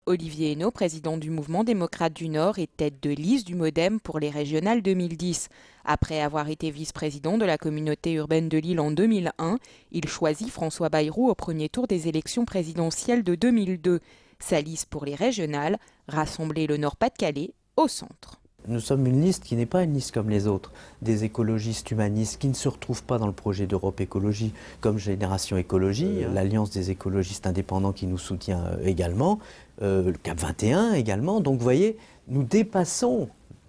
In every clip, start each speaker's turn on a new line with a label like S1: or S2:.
S1: Olivier Henno, président du mouvement démocrate du Nord et tête de liste du MoDem pour les régionales 2010. Après avoir été vice-président de la communauté urbaine de Lille en 2001, il choisit François Bayrou au premier tour des élections présidentielles de 2002. Sa liste pour les régionales, rassembler le Nord-Pas-de-Calais au centre.
S2: Nous sommes une liste qui n'est pas une liste comme les autres, des écologistes humanistes qui ne se retrouvent pas dans le projet d'Europe Écologie comme Génération Écologie, l'Alliance des écologistes indépendants qui nous soutient également, le CAP 21 également. Donc vous voyez, nous dépassons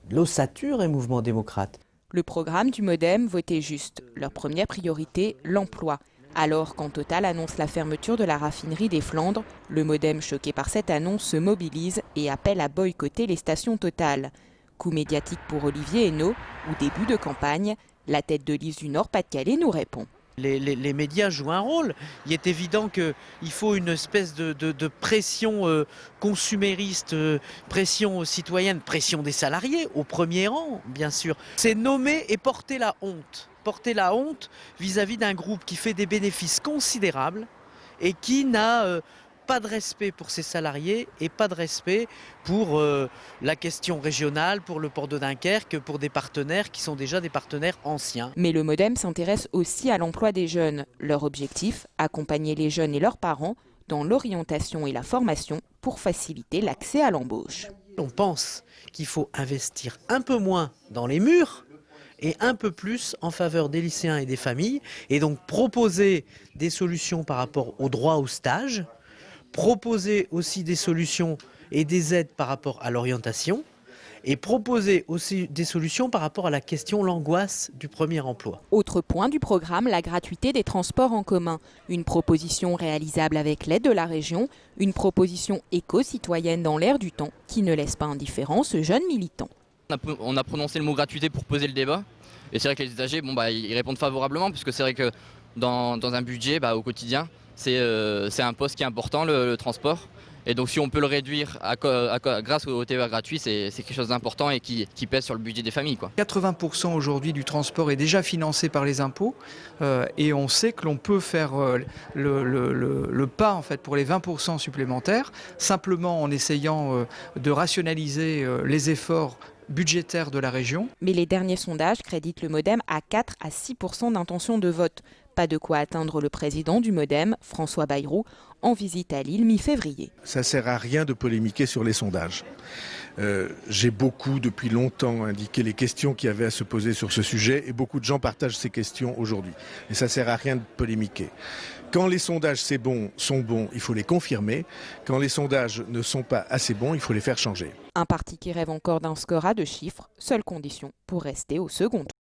S2: l'ossature et Mouvement démocrate.
S1: Le programme du MoDem votait juste. Leur première priorité, l'emploi. Alors quand Total annonce la fermeture de la raffinerie des Flandres, le MoDem, choqué par cette annonce, se mobilise et appelle à boycotter les stations Total. Coup médiatique pour Olivier Henno, où début de campagne, la tête de liste du Nord-Pas-de-Calais nous répond.
S3: Les médias jouent un rôle. Il est évident qu'il faut une espèce de pression consumériste, pression citoyenne, pression des salariés, au premier rang, bien sûr. C'est nommer et porter la honte. Porter la honte vis-à-vis d'un groupe qui fait des bénéfices considérables et qui n'a pas de respect pour ses salariés et pas de respect pour la question régionale, pour le port de Dunkerque, pour des partenaires qui sont déjà des partenaires anciens.
S1: Mais le MoDem s'intéresse aussi à l'emploi des jeunes. Leur objectif, accompagner les jeunes et leurs parents dans l'orientation et la formation pour faciliter l'accès à l'embauche.
S3: On pense qu'il faut investir un peu moins dans les murs et un peu plus en faveur des lycéens et des familles, et donc proposer des solutions par rapport au droit au stage, proposer aussi des solutions et des aides par rapport à l'orientation et proposer aussi des solutions par rapport à la question, l'angoisse du premier emploi.
S1: Autre point du programme, la gratuité des transports en commun. Une proposition réalisable avec l'aide de la région, une proposition éco-citoyenne dans l'air du temps qui ne laisse pas indifférent ce jeune militant.
S4: On a prononcé le mot gratuité pour poser le débat et c'est vrai que les usagers ils répondent favorablement puisque c'est vrai que dans un budget au quotidien, c'est un poste qui est important, le transport. Et donc si on peut le réduire grâce au TER gratuit, c'est quelque chose d'important et qui pèse sur le budget des familles,
S5: 80% aujourd'hui du transport est déjà financé par les impôts et on sait que l'on peut faire le pas en fait, pour les 20% supplémentaires, simplement en essayant de rationaliser les efforts budgétaires de la région.
S1: Mais les derniers sondages créditent le MoDem à 4 à 6% d'intention de vote. Pas de quoi atteindre le président du MoDem, François Bayrou, en visite à Lille mi-février.
S6: Ça ne sert à rien de polémiquer sur les sondages. J'ai beaucoup, depuis longtemps, indiqué les questions qu'il y avait à se poser sur ce sujet et beaucoup de gens partagent ces questions aujourd'hui. Et ça ne sert à rien de polémiquer. Quand les sondages sont bons, il faut les confirmer. Quand les sondages ne sont pas assez bons, il faut les faire changer.
S1: Un parti qui rêve encore d'un score à 2 chiffres, seule condition pour rester au second tour.